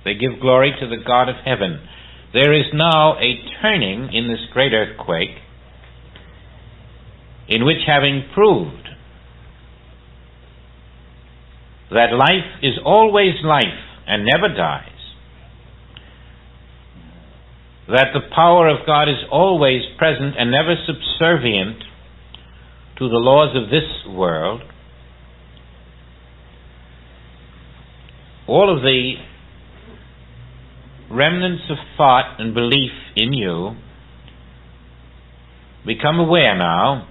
They give glory to the God of heaven. There is now a turning in this great earthquake, in which, having proved that life is always life and never dies, that the power of God is always present and never subservient to the laws of this world, all of the remnants of thought and belief in you become aware now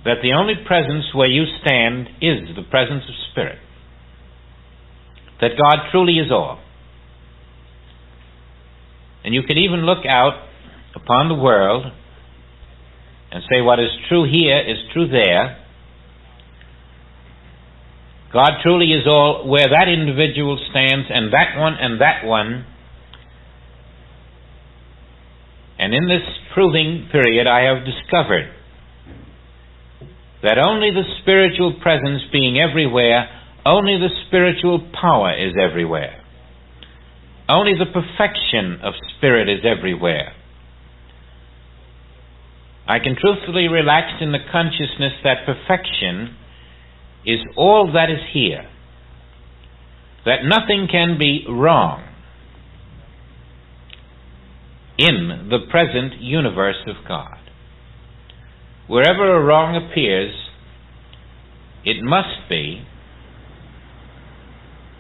that the only presence where you stand is the presence of Spirit, that God truly is all. And you can even look out upon the world and say what is true here is true there. God truly is all where that individual stands, and that one and that one. And in this proving period I have discovered that only the spiritual presence being everywhere, only the spiritual power is everywhere. Only the perfection of Spirit is everywhere. I can truthfully relax in the consciousness that perfection is all that is here, that nothing can be wrong in the present universe of God. Wherever a wrong appears, it must be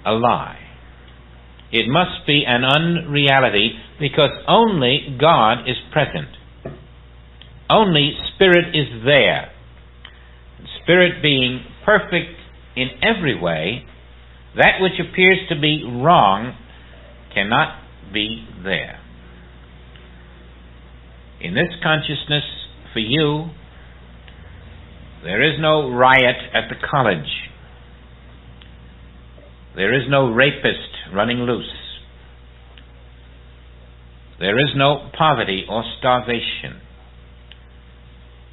a lie. It must be an unreality, because only God is present. Only Spirit is there. Spirit being perfect in every way, that which appears to be wrong cannot be there. In this consciousness, for you, there is no riot at the college. There is no rapist running loose. There is no poverty or starvation.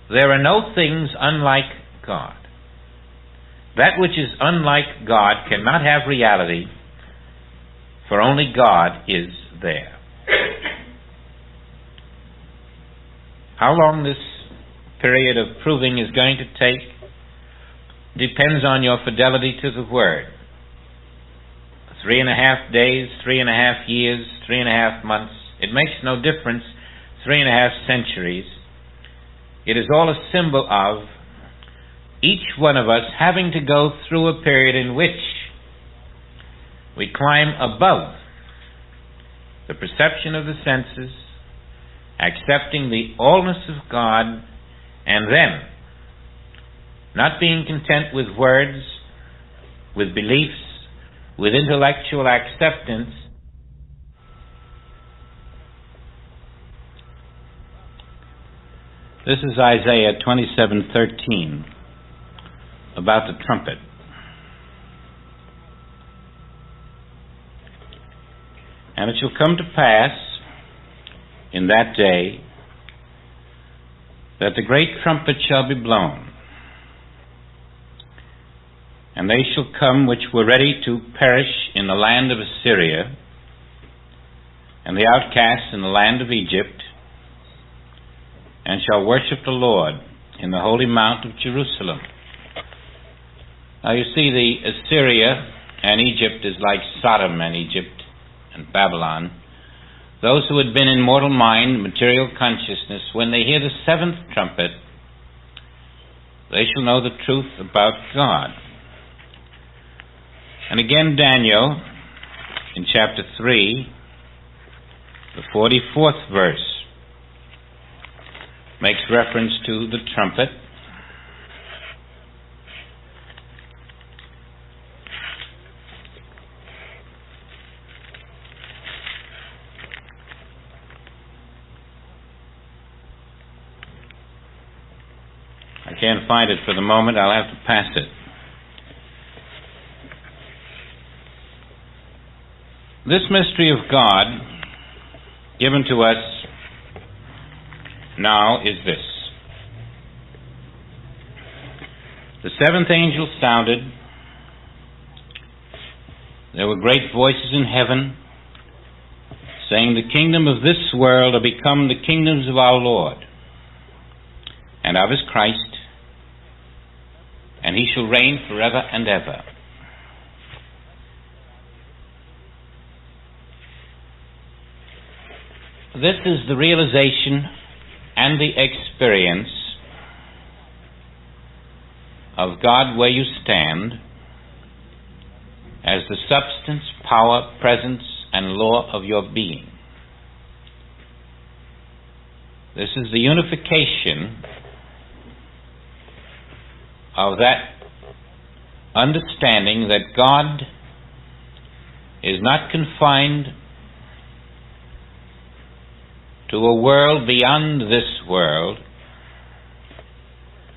There are no things unlike God. That which is unlike God cannot have reality, for only God is there. How long this period of proving is going to take depends on your fidelity to the Word. 3.5 days, 3.5 years, 3.5 months, it makes no difference. 3.5 centuries. It is all a symbol of each one of us having to go through a period in which we climb above the perception of the senses, accepting the allness of God, and then not being content with words, with beliefs, with intellectual acceptance. This is Isaiah 27:13 about the trumpet. And it shall come to pass in that day that the great trumpet shall be blown, and they shall come which were ready to perish in the land of Assyria, and the outcasts in the land of Egypt, and shall worship the Lord in the holy mount of Jerusalem. Now you see, the Assyria and Egypt is like Sodom and Egypt and Babylon. Those who had been in mortal mind, material consciousness, when they hear the seventh trumpet, they shall know the truth about God. And again, Daniel, in chapter 3, the 44th verse, makes reference to the trumpet. I can't find it for the moment. I'll have to pass it. This mystery of God given to us now is this. The seventh angel sounded, there were great voices in heaven saying, "The kingdom of this world are become the kingdoms of our Lord and of his Christ, and he shall reign forever and ever." This is the realization and the experience of God where you stand as the substance, power, presence, and law of your being. This is the unification of that understanding that God is not confined to a world beyond this world,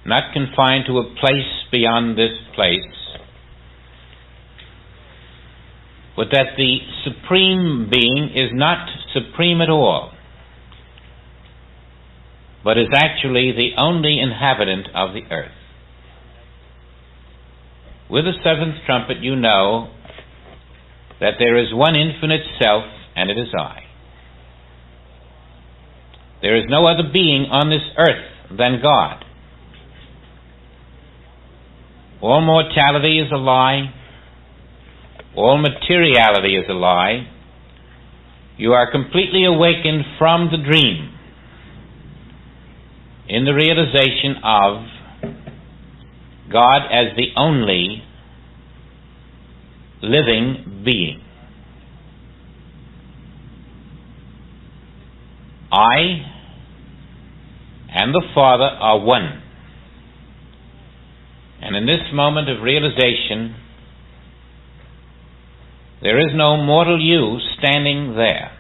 not confined to a place beyond this place, but that the supreme being is not supreme at all, but is actually the only inhabitant of the earth. With the seventh trumpet, you know that there is one infinite self, and it is I. There is no other being on this earth than God. All mortality is a lie. All materiality is a lie. You are completely awakened from the dream in the realization of God as the only living being. I and the Father are one. And in this moment of realization, there is no mortal you standing there.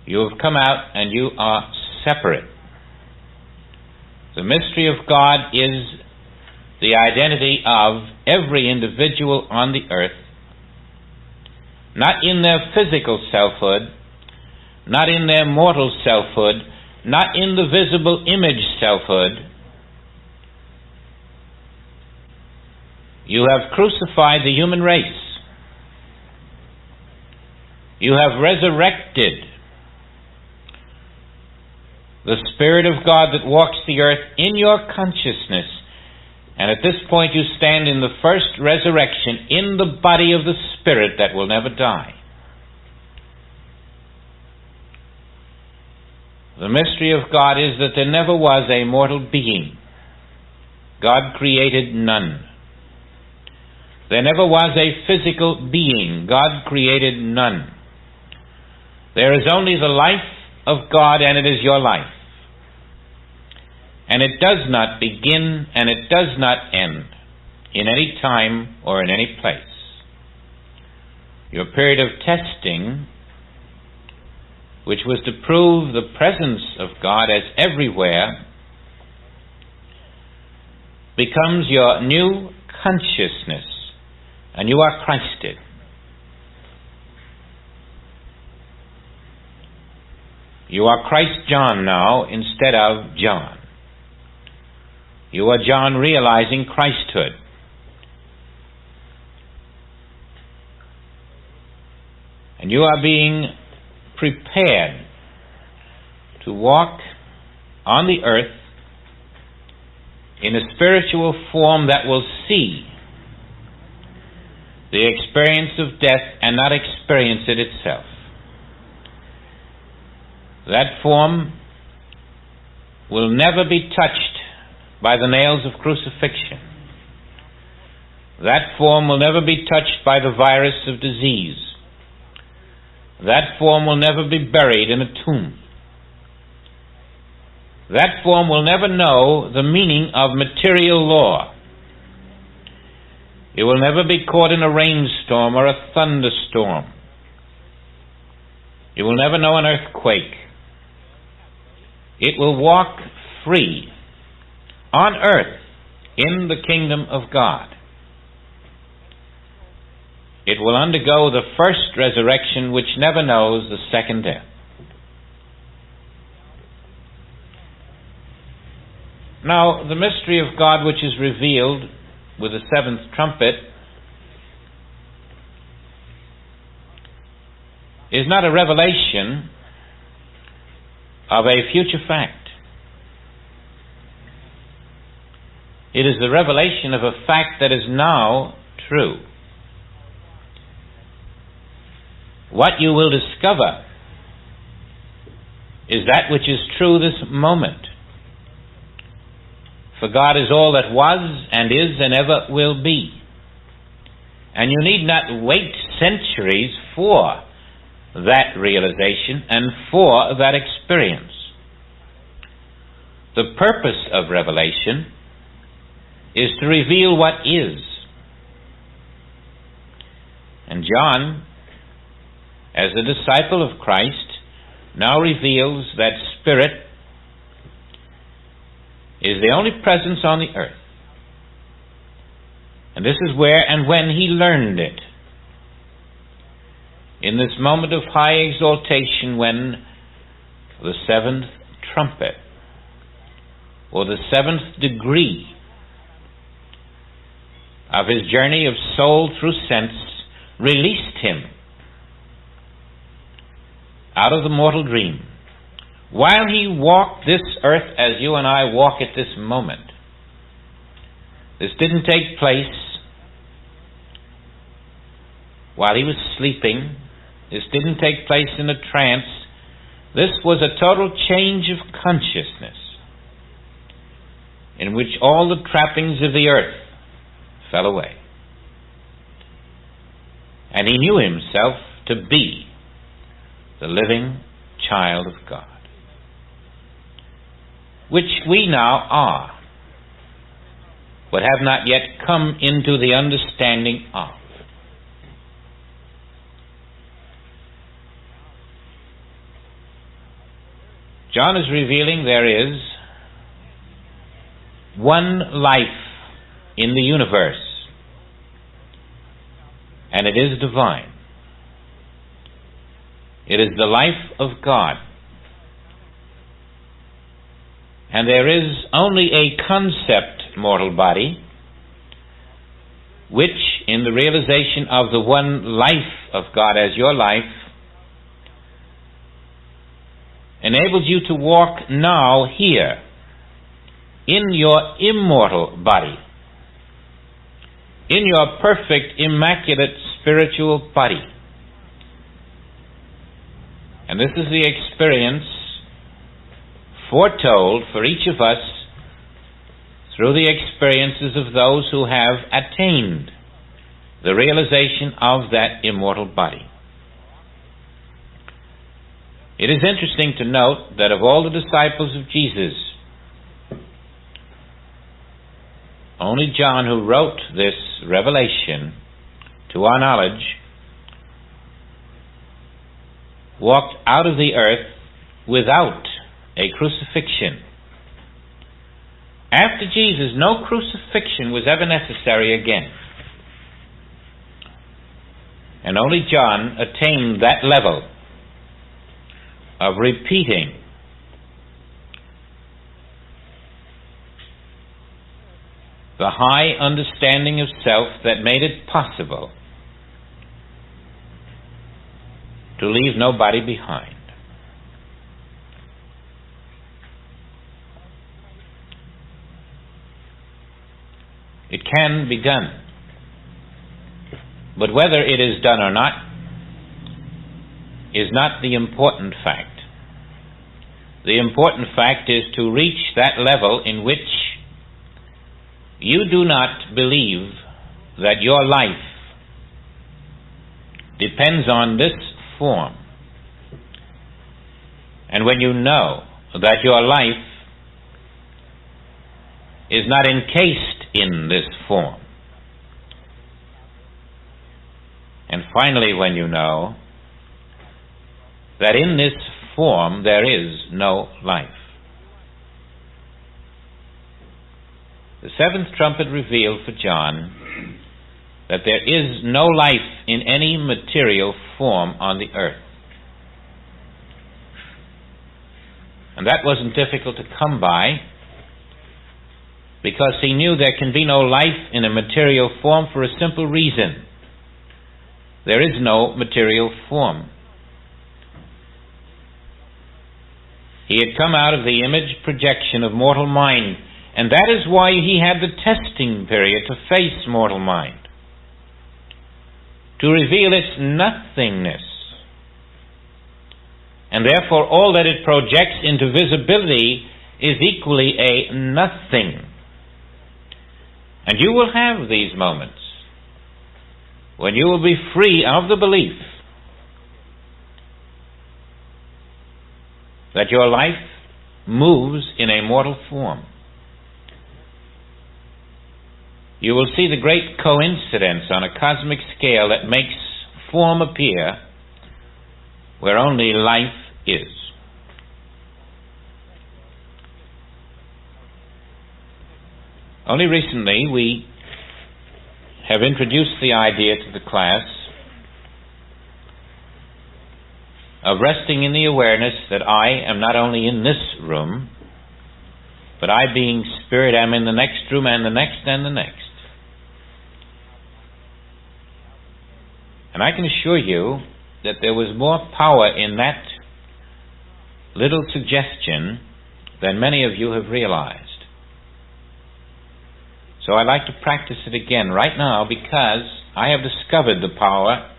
You have come out and you are separate. The mystery of God is the identity of every individual on the earth, not in their physical selfhood, not in their mortal selfhood, not in the visible image selfhood. You have crucified the human race. You have resurrected the Spirit of God that walks the earth in your consciousness. And at this point you stand in the first resurrection in the body of the Spirit that will never die. The mystery of God is that there never was a mortal being. God created none. There never was a physical being. God created none. There is only the life of God, and it is your life. And it does not begin and it does not end in any time or in any place. Your period of testing, which was to prove the presence of God as everywhere, becomes your new consciousness, and you are Christed. You are Christ John now instead of John. You are John realizing Christhood. And you are being prepared to walk on the earth in a spiritual form that will see the experience of death and not experience it itself. That form will never be touched by the nails of crucifixion. That form will never be touched by the virus of disease. That form will never be buried in a tomb. That form will never know the meaning of material law. It will never be caught in a rainstorm or a thunderstorm. It will never know an earthquake. It will walk free on earth in the kingdom of God. It will undergo the first resurrection which never knows the second death. Now, the mystery of God which is revealed with the seventh trumpet is not a revelation of a future fact. It is the revelation of a fact that is now true. What you will discover is that which is true this moment. For God is all that was and is and ever will be. And you need not wait centuries for that realization and for that experience. The purpose of revelation is to reveal what is. And John, as a disciple of Christ, now reveals that Spirit is the only presence on the earth. And this is where and when he learned it. In this moment of high exaltation, when the seventh trumpet, or the seventh degree of his journey of soul through sense, released him out of the mortal dream. While he walked this earth as you and I walk at this moment, this didn't take place while he was sleeping. This didn't take place in a trance. This was a total change of consciousness in which all the trappings of the earth fell away. And he knew himself to be the living child of God, which we now are, but have not yet come into the understanding of. John is revealing there is one life in the universe, and it is divine. It is the life of God. And there is only a concept mortal body which, in the realization of the one life of God as your life, enables you to walk now here in your immortal body, in your perfect, immaculate spiritual body. And this is the experience foretold for each of us through the experiences of those who have attained the realization of that immortal body. It is interesting to note that of all the disciples of Jesus, only John, who wrote this revelation to our knowledge, walked out of the earth without a crucifixion. After Jesus, no crucifixion was ever necessary again. And only John attained that level of repeating the high understanding of self that made it possible to leave nobody behind. It can be done. But whether it is done or not is not the important fact. The important fact is to reach that level in which you do not believe that your life depends on this form. And when you know that your life is not encased in this form. And finally, when you know that in this form there is no life. The seventh trumpet revealed for John that there is no life in any material form on the earth. And that wasn't difficult to come by, because he knew there can be no life in a material form for a simple reason. There is no material form. He had come out of the image projection of mortal mind, and that is why he had the testing period to face mortal mind, to reveal its nothingness. And therefore all that it projects into visibility is equally a nothing. And you will have these moments when you will be free of the belief that your life moves in a mortal form. You will see the great coincidence on a cosmic scale that makes form appear where only life is. Only recently we have introduced the idea to the class of resting in the awareness that I am not only in this room, but I, being spirit, am in the next room and the next and the next. And I can assure you that there was more power in that little suggestion than many of you have realized. So I'd like to practice it again right now, because I have discovered the power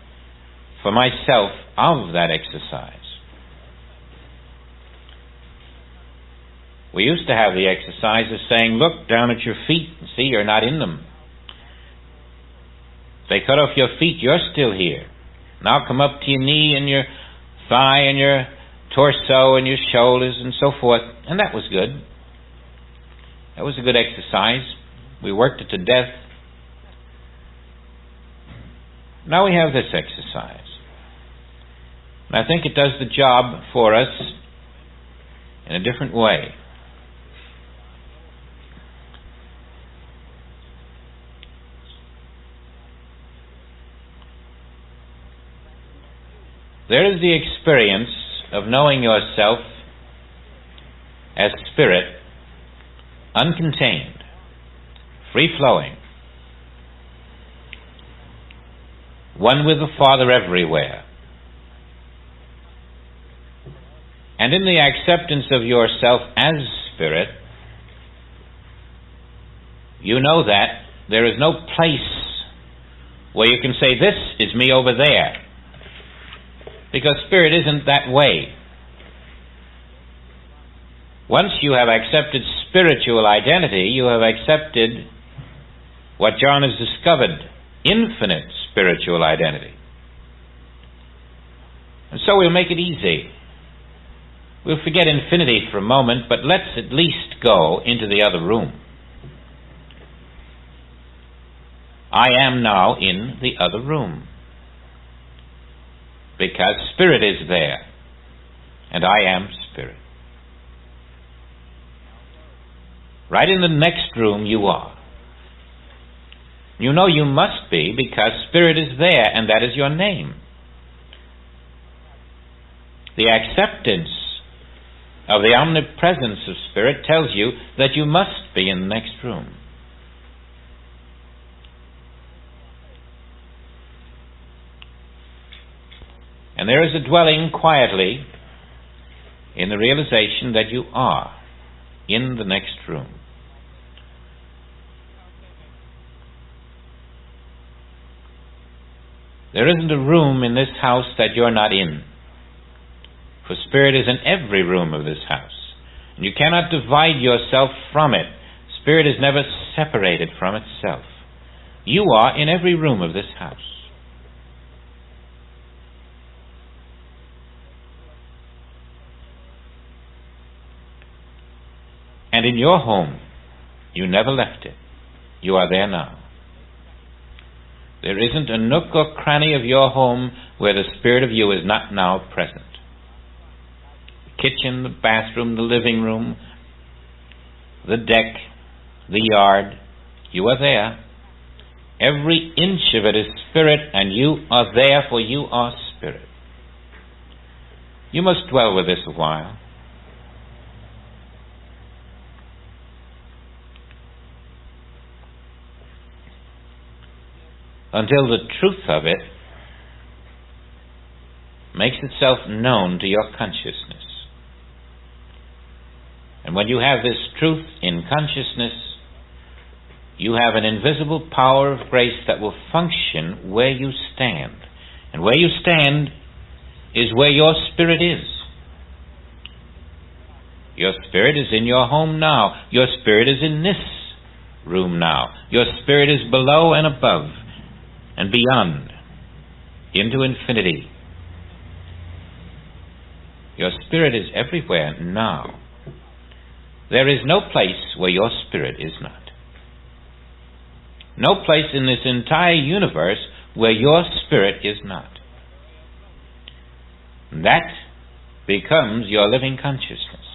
for myself of that exercise. We used to have the exercise of saying, look down at your feet and see you're not in them. If they cut off your feet, you're still here. Now come up to your knee and your thigh and your torso and your shoulders and so forth. And that was good. That was a good exercise. We worked it to death. Now we have this exercise. And I think it does the job for us in a different way. There is the experience of knowing yourself as spirit, uncontained, free-flowing, one with the Father everywhere. And in the acceptance of yourself as spirit, you know that there is no place where you can say, this is me over there. Because spirit isn't that way. Once you have accepted spiritual identity, you have accepted what John has discovered, infinite spiritual identity. And so we'll make it easy. We'll forget infinity for a moment, but let's at least go into the other room. I am now in the other room, because spirit is there, and I am spirit. Right in the next room you are. You know you must be, because spirit is there, and that is your name. The acceptance of the omnipresence of spirit tells you that you must be in the next room. And there is a dwelling quietly in the realization that you are in the next room. There isn't a room in this house that you're not in, for spirit is in every room of this house, and you cannot divide yourself from it. Spirit is never separated from itself. You are in every room of this house. And in your home, you never left it. You are there now. There isn't a nook or cranny of your home where the spirit of you is not now present. The kitchen, the bathroom, the living room, the deck, the yard, you are there. Every inch of it is spirit, and you are there, for you are spirit. You must dwell with this a while. Until the truth of it makes itself known to your consciousness. And when you have this truth in consciousness, you have an invisible power of grace that will function where you stand. And where you stand is where your spirit is. Your spirit is in your home now. Your spirit is in this room now. Your spirit is below and above and beyond, into infinity. Your spirit is everywhere now. There is no place where your spirit is not. No place in this entire universe where your spirit is not. That becomes your living consciousness.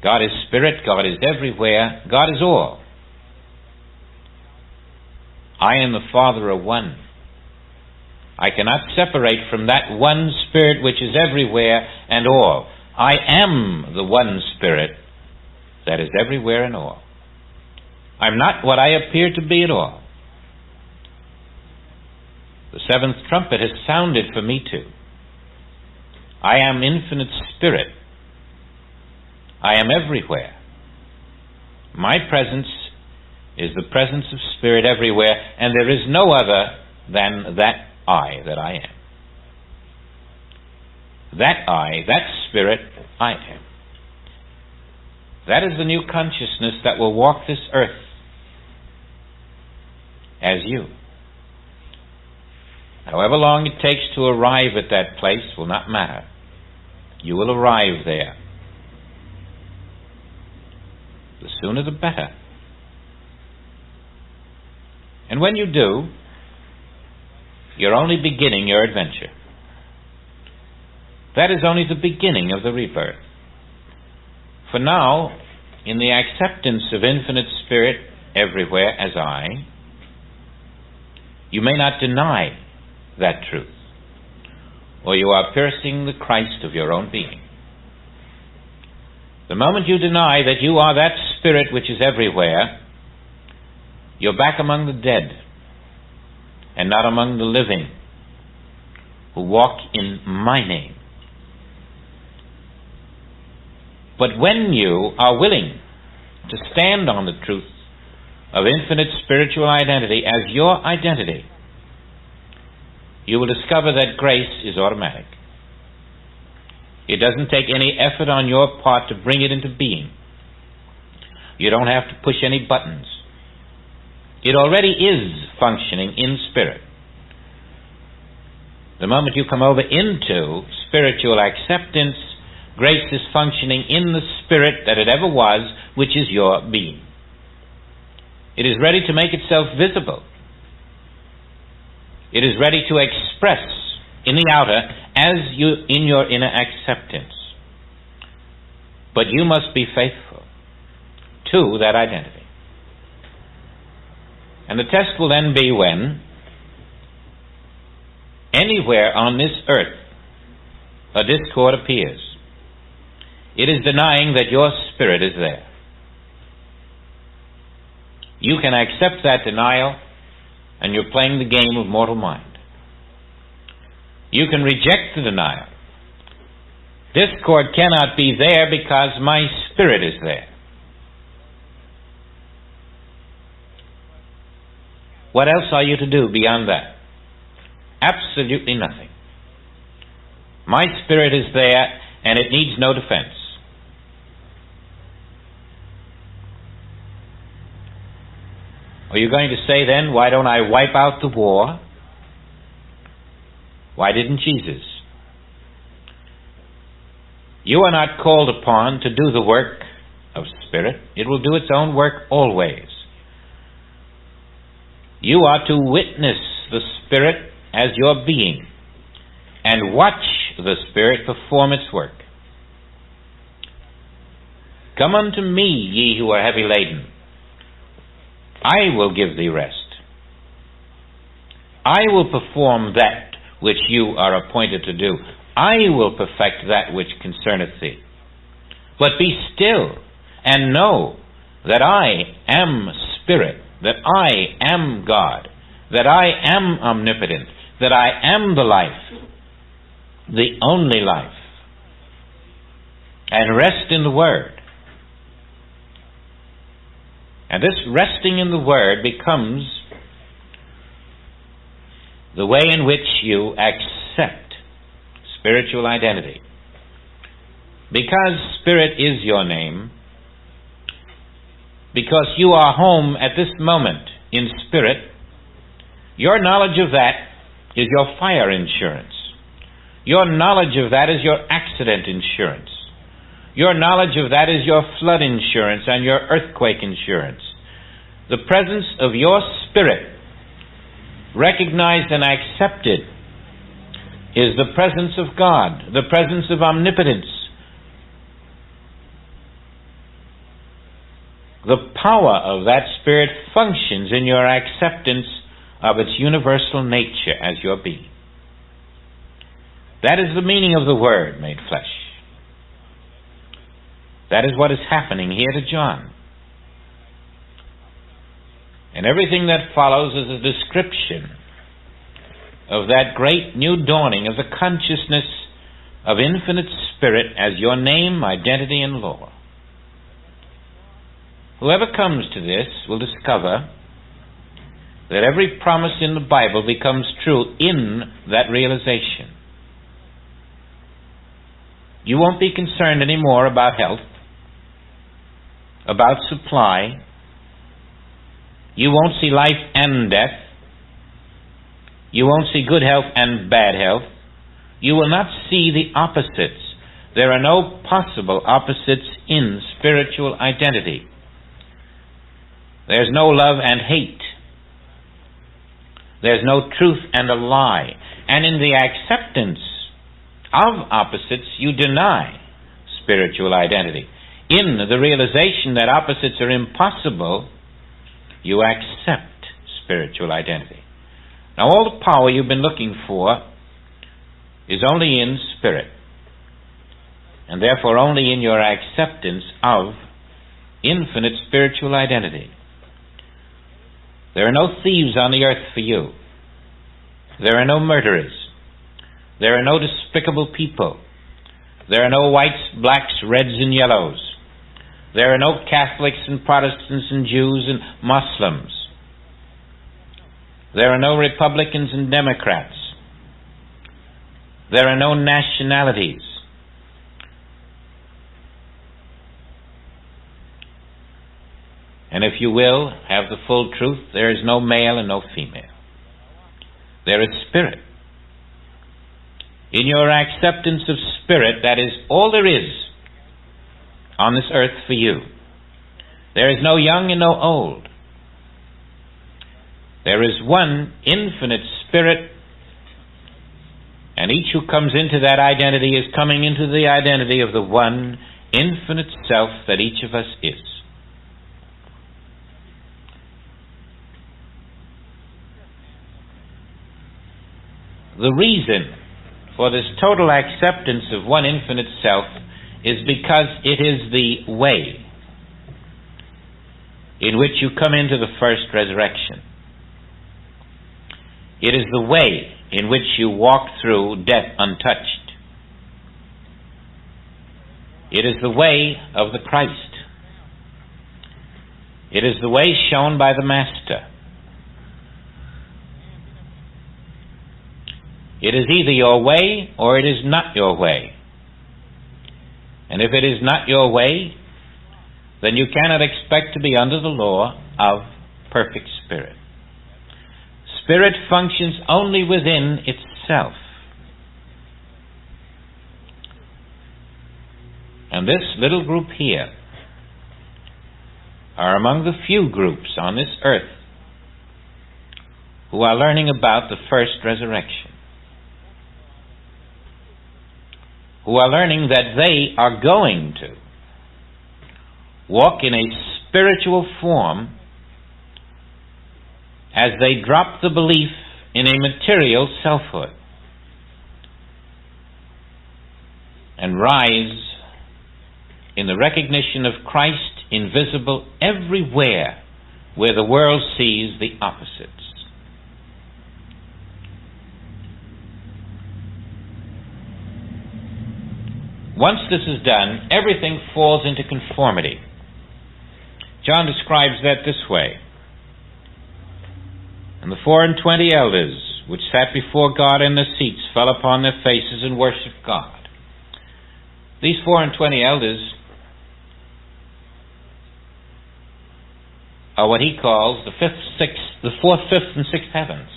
God is spirit, God is everywhere, God is all. I and the Father are one. I cannot separate from that one spirit which is everywhere and all. I am the one spirit that is everywhere and all. I'm not what I appear to be at all. The seventh trumpet has sounded for me too. I am infinite spirit. I am everywhere. My presence is the presence of spirit everywhere, and there is no other than that I am. That I, that spirit, I am. That is the new consciousness that will walk this earth as you. However long it takes to arrive at that place will not matter. You will arrive there. The sooner the better. And when you do, you're only beginning your adventure. That is only the beginning of the rebirth. For now, in the acceptance of infinite spirit everywhere as I, you may not deny that truth, or you are piercing the Christ of your own being. The moment you deny that you are that spirit which is everywhere, you're back among the dead and not among the living who walk in my name. But when you are willing to stand on the truth of infinite spiritual identity as your identity, you will discover that grace is automatic. It doesn't take any effort on your part to bring it into being. You don't have to push any buttons. It already is functioning in spirit. The moment you come over into spiritual acceptance, grace is functioning in the spirit that it ever was, which is your being. It is ready to make itself visible. It is ready to express in the outer as you in your inner acceptance. But you must be faithful to that identity. And the test will then be when anywhere on this earth a discord appears. It is denying that your spirit is there. You can accept that denial, and you're playing the game of mortal mind. You can reject the denial. Discord cannot be there because my spirit is there. What else are you to do beyond that? Absolutely nothing. My spirit is there, and it needs no defense. Are you going to say then, why don't I wipe out the war? Why didn't Jesus? You are not called upon to do the work of spirit. It will do its own work always. You are to witness the spirit as your being and watch the spirit perform its work. Come unto me, ye who are heavy laden. I will give thee rest. I will perform that which you are appointed to do. I will perfect that which concerneth thee. But be still and know that I am Spirit, that I am God, that I am omnipotent, that I am the life, the only life. and rest in the Word. And this resting in the Word becomes the way in which you accept spiritual identity. Because Spirit is your name, because you are home at this moment in Spirit, your knowledge of that is your fire insurance. Your knowledge of that is your accident insurance. Your knowledge of that is your flood insurance and your earthquake insurance. The presence of your Spirit, recognized and accepted, is the presence of God, the presence of omnipotence. The power of that Spirit functions in your acceptance of its universal nature as your being. That is the meaning of the Word made flesh. That is what is happening here to John. And everything that follows is a description of that great new dawning of the consciousness of infinite Spirit as your name, identity, and law. Whoever comes to this will discover that every promise in the Bible becomes true in that realization. You won't be concerned anymore about health, about supply. You won't see life and death. You won't see good health and bad health. You will not see the opposites. There are no possible opposites in spiritual identity. There's no love and hate. There's no truth and a lie. And in the acceptance of opposites, you deny spiritual identity. In the realization that opposites are impossible, you accept spiritual identity. Now, all the power you've been looking for is only in Spirit, and therefore only in your acceptance of infinite spiritual identity. There are no thieves on the earth for you. There are no murderers. There are no despicable people. There are no whites, blacks, reds, and yellows. There are no Catholics and Protestants and Jews and Muslims. There are no Republicans and Democrats. There are no nationalities. And if you will have the full truth, there is no male and no female. There is Spirit. In your acceptance of Spirit, that is all there is on this earth for you. There is no young and no old. There is one infinite Spirit, and each who comes into that identity is coming into the identity of the one infinite self that each of us is. The reason for this total acceptance of one infinite self is because it is the way in which you come into the first resurrection. It is the way in which you walk through death untouched. It is the way of the Christ. It is the way shown by the Master. It is either your way or it is not your way. And if it is not your way, then you cannot expect to be under the law of perfect Spirit. Spirit functions only within itself. And this little group here are among the few groups on this earth who are learning about the first resurrection, who are learning that they are going to walk in a spiritual form as they drop the belief in a material selfhood and rise in the recognition of Christ invisible everywhere where the world sees the opposites. Once this is done, everything falls into conformity. John describes that this way. And the 24 elders which sat before God in their seats fell upon their faces and worshipped God. These 24 elders are what he calls the fourth, fifth, and sixth heavens.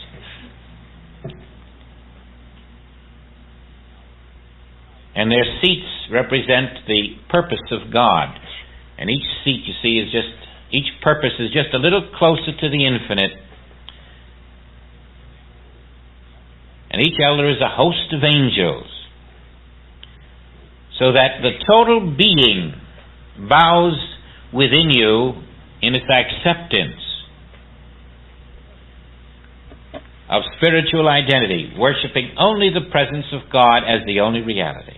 And their seats represent the purpose of God. And each seat, you see, each purpose is just a little closer to the infinite. And each elder is a host of angels. So that the total being bows within you in its acceptance of spiritual identity, worshiping only the presence of God as the only reality.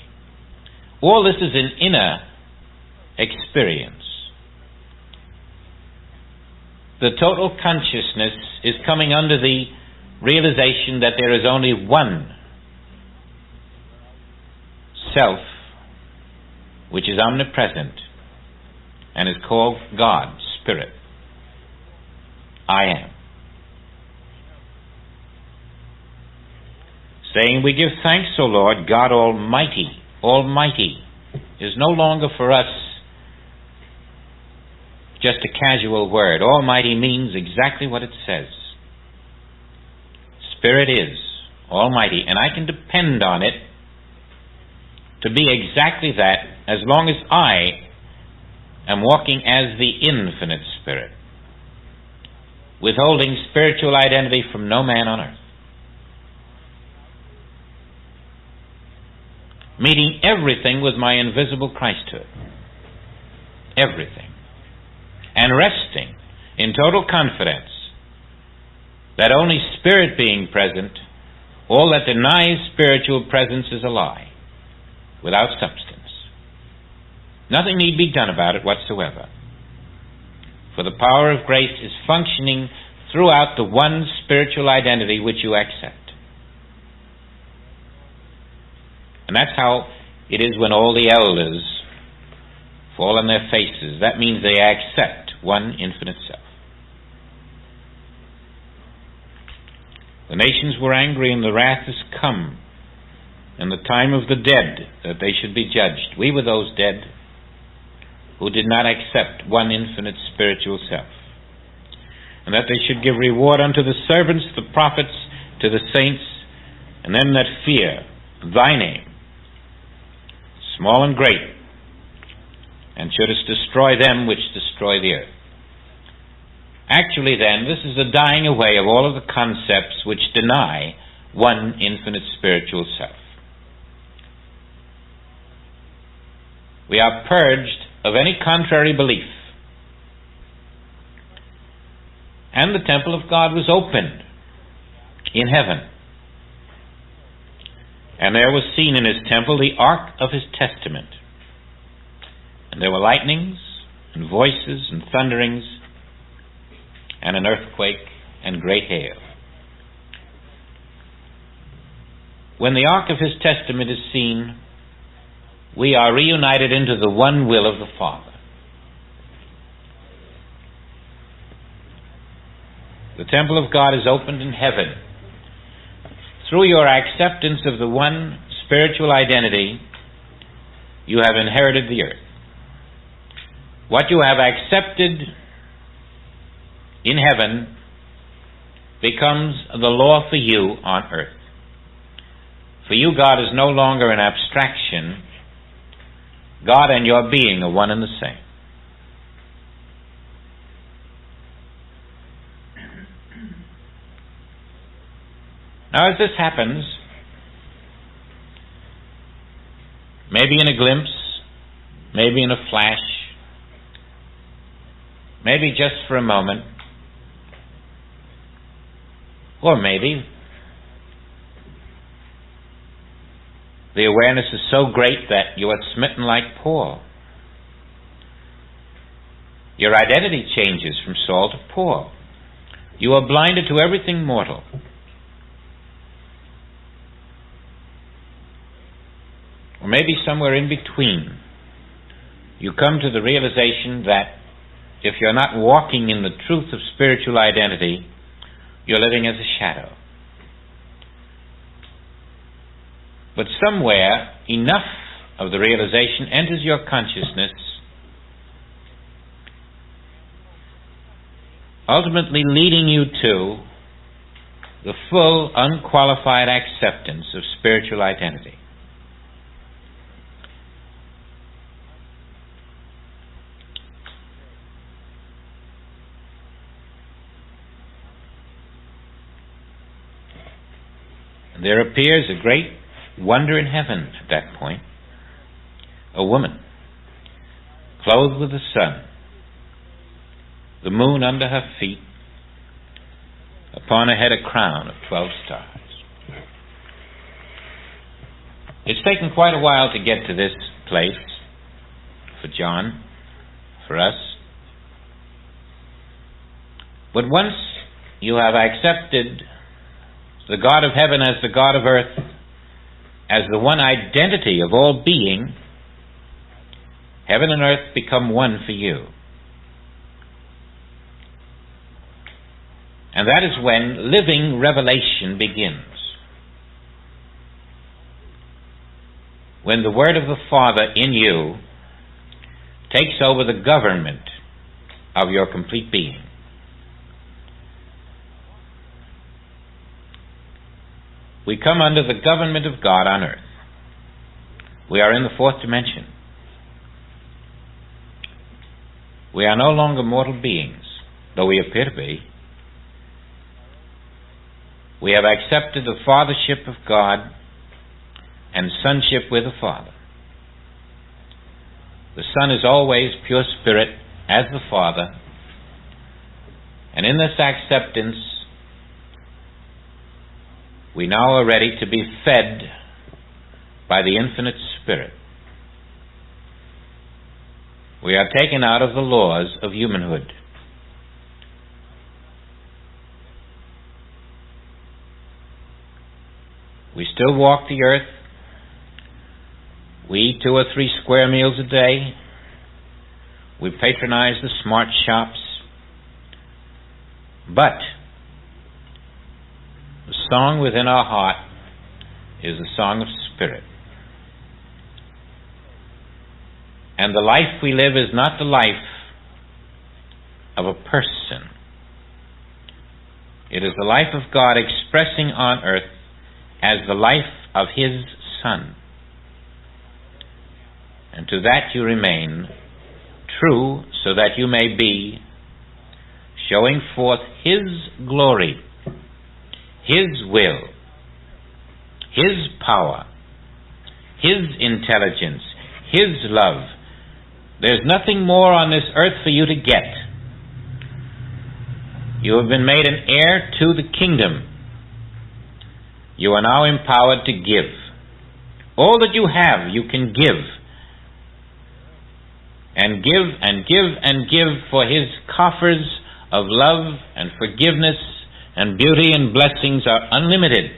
All this is an inner experience. The total consciousness is coming under the realization that there is only one self which is omnipresent and is called God, Spirit. I am. Saying, we give thanks, O Lord, God Almighty. Almighty is no longer for us just a casual word. Almighty means exactly what it says. Spirit is Almighty, and I can depend on it to be exactly that as long as I am walking as the infinite Spirit, withholding spiritual identity from no man on earth, meeting everything with my invisible Christhood, everything, and resting in total confidence that only Spirit being present, all that denies spiritual presence is a lie, without substance. Nothing need be done about it whatsoever. For the power of grace is functioning throughout the one spiritual identity which you accept. And that's how it is when all the elders fall on their faces. That means they accept one infinite self. The nations were angry, and the wrath is come, and the time of the dead, that they should be judged. We were those dead who did not accept one infinite spiritual self, and that they should give reward unto the servants, the prophets, to the saints, and them that fear thy name, small and great, and shouldest destroy them which destroy the earth. Actually, then, this is the dying away of all of the concepts which deny one infinite spiritual self. We are purged of any contrary belief. And the temple of God was opened in heaven. And there was seen in his temple the ark of his testament. And there were lightnings, and voices, and thunderings, and an earthquake, and great hail. When the ark of his testament is seen, we are reunited into the one will of the Father. The temple of God is opened in heaven. Through your acceptance of the one spiritual identity, you have inherited the earth. What you have accepted in heaven becomes the law for you on earth. For you, God is no longer an abstraction. God and your being are one and the same. Now, as this happens, maybe in a glimpse, maybe in a flash, maybe just for a moment, or maybe the awareness is so great that you are smitten like Paul. Your identity changes from Saul to Paul. You are blinded to everything mortal. or maybe somewhere in between, you come to the realization that if you're not walking in the truth of spiritual identity, you're living as a shadow. But somewhere, enough of the realization enters your consciousness, ultimately leading you to the full, unqualified acceptance of spiritual identity. There appears a great wonder in heaven at that point. A woman, clothed with the sun, the moon under her feet, upon her head a crown of 12 stars. It's taken quite a while to get to this place for John, for us. But once you have accepted the God of heaven as the God of earth, as the one identity of all being, heaven and earth become one for you. And that is when living revelation begins. When the Word of the Father in you takes over the government of your complete being. We come under the government of God on earth. We are in the fourth dimension. We are no longer mortal beings, though we appear to be. We have accepted the fathership of God and sonship with the Father. The Son is always pure spirit as the Father, and in this acceptance, we now are ready to be fed by the infinite Spirit. We are taken out of the laws of humanhood. We still walk the earth. We eat 2 or 3 square meals a day. We patronize the smart shops. But the song within our heart is the song of spirit. And the life we live is not the life of a person. It is the life of God expressing on earth as the life of His Son. And to that you remain true, so that you may be showing forth His glory, His will, His power, His intelligence, His love. There's nothing more on this earth for you to get. You have been made an heir to the kingdom. You are now empowered to give. All that you have, you can give. And give and give and give, for His coffers of love and forgiveness and beauty and blessings are unlimited.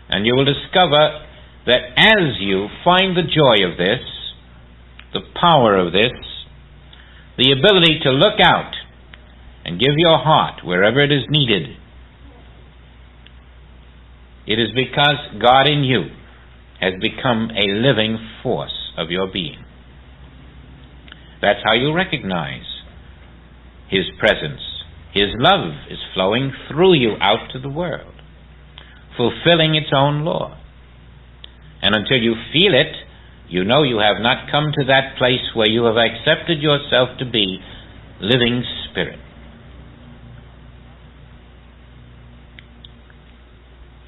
And you will discover that as you find the joy of this, the power of this, the ability to look out and give your heart wherever it is needed, it is because God in you has become a living force of your being. That's how you recognize His presence. His love is flowing through you out to the world, fulfilling its own law. And until you feel it, you know you have not come to that place where you have accepted yourself to be living spirit.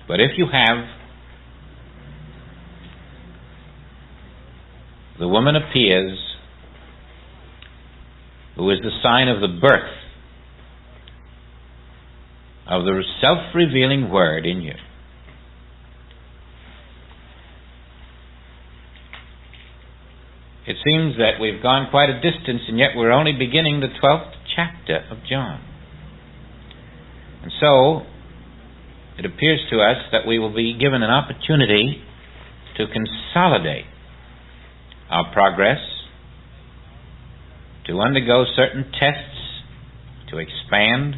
But if you have, the woman appears who is the sign of the birth of the self-revealing Word in you. It seems that we've gone quite a distance, and yet we're only beginning the 12th chapter of John. And so, it appears to us that we will be given an opportunity to consolidate our progress, to undergo certain tests, to expand,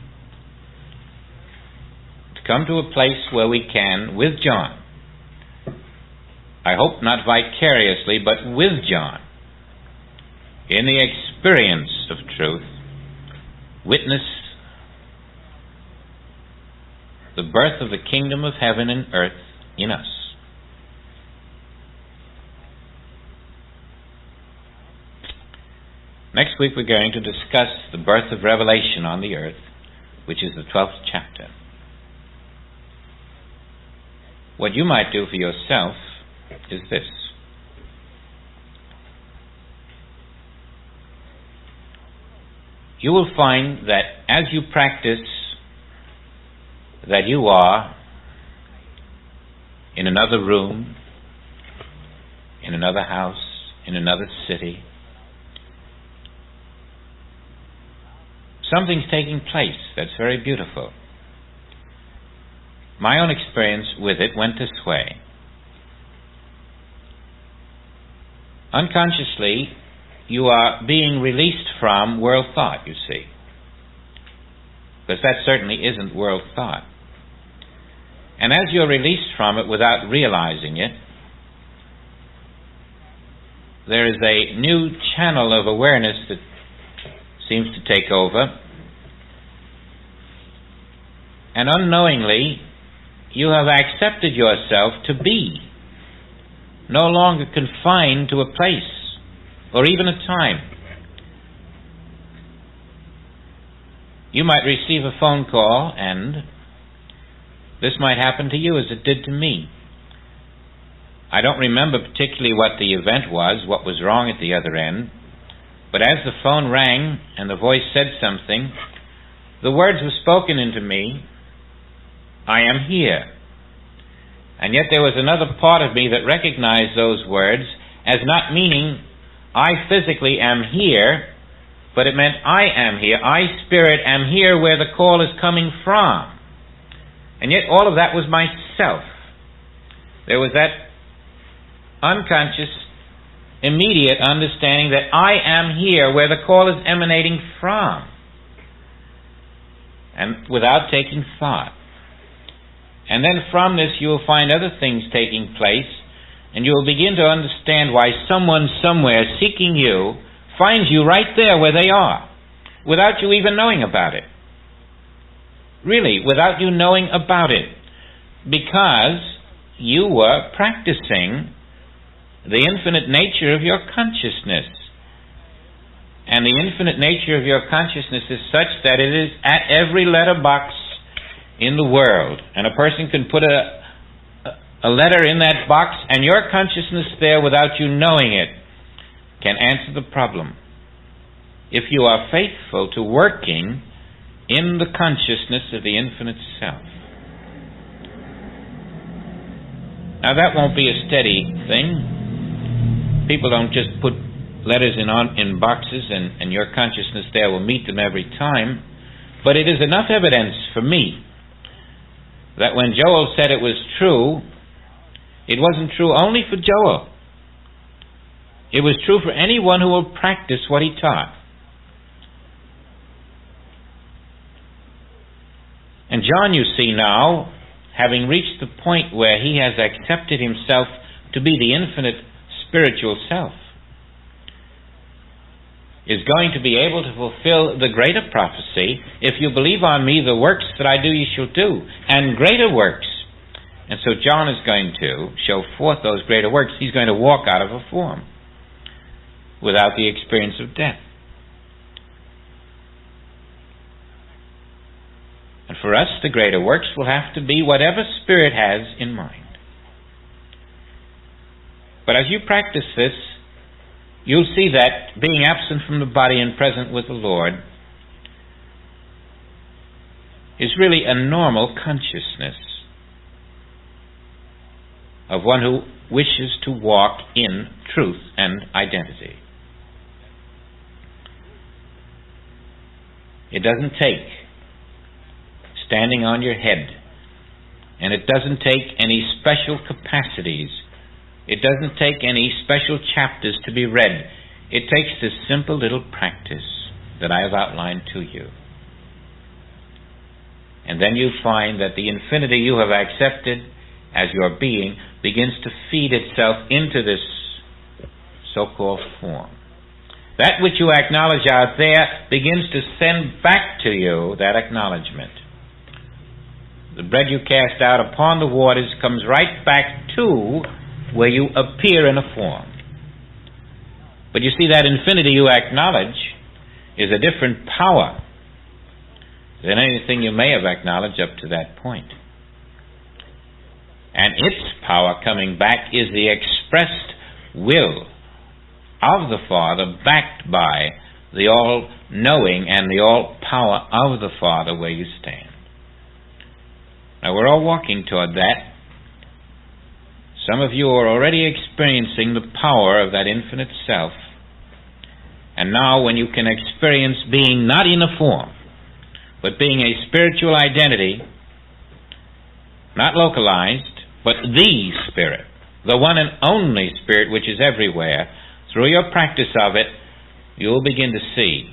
to come to a place where we can, with John, I hope not vicariously, but with John, in the experience of truth, witness the birth of the kingdom of heaven and earth in us. Next week we're going to discuss the birth of revelation on the earth, which is the 12th chapter. What you might do for yourself is this. You will find that as you practice that you are in another room, in another house, in another city, something's taking place that's very beautiful. My own experience with it went this way. Unconsciously, you are being released from world thought, you see. Because that certainly isn't world thought. And as you're released from it without realizing it, there is a new channel of awareness that seems to take over. And unknowingly, you have accepted yourself to be no longer confined to a place or even a time. You might receive a phone call, and this might happen to you as it did to me. I don't remember particularly what the event was, what was wrong at the other end, but as the phone rang and the voice said something, the words were spoken into me, I am here. And yet there was another part of me that recognized those words as not meaning I physically am here, but it meant I am here. I, spirit, am here where the call is coming from. And yet all of that was myself. There was that unconscious, immediate understanding that I am here where the call is emanating from. And without taking thought. And then from this you will find other things taking place, and you will begin to understand why someone somewhere seeking you finds you right there where they are, without you even knowing about it. Really, without you knowing about it. Because you were practicing the infinite nature of your consciousness. And the infinite nature of your consciousness is such that it is at every letterbox in the world, and a person can put a letter in that box, and your consciousness there, without you knowing it, can answer the problem. If you are faithful to working in the consciousness of the infinite self. Now that won't be a steady thing. People don't just put letters in boxes and your consciousness there will meet them every time. But it is enough evidence for me that when Joel said it was true, it wasn't true only for Joel. It was true for anyone who will practice what he taught. And John, you see now, having reached the point where he has accepted himself to be the infinite spiritual self, is going to be able to fulfill the greater prophecy, if you believe on me, the works that I do you shall do, and greater works. And so John is going to show forth those greater works. He's going to walk out of a form without the experience of death. And for us, the greater works will have to be whatever Spirit has in mind. But as you practice this, you'll see that being absent from the body and present with the Lord is really a normal consciousness of one who wishes to walk in truth and identity. It doesn't take standing on your head, and it doesn't take any special capacities It doesn't take any special chapters to be read. It takes this simple little practice that I have outlined to you. And then you find that the infinity you have accepted as your being begins to feed itself into this so-called form. That which you acknowledge out there begins to send back to you that acknowledgement. The bread you cast out upon the waters comes right back to where you appear in a form. But you see, that infinity you acknowledge is a different power than anything you may have acknowledged up to that point. And its power coming back is the expressed will of the Father, backed by the all-knowing and the all-power of the Father where you stand. Now, we're all walking toward that. Some of you are already experiencing the power of that infinite self. And now, when you can experience being not in a form, but being a spiritual identity, not localized, but the Spirit, the one and only Spirit which is everywhere, through your practice of it, you will begin to see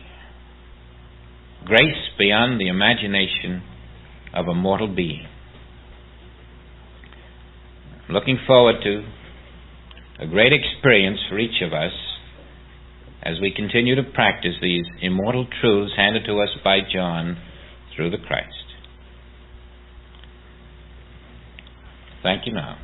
grace beyond the imagination of a mortal being. I'm looking forward to a great experience for each of us as we continue to practice these immortal truths handed to us by John through the Christ. Thank you now.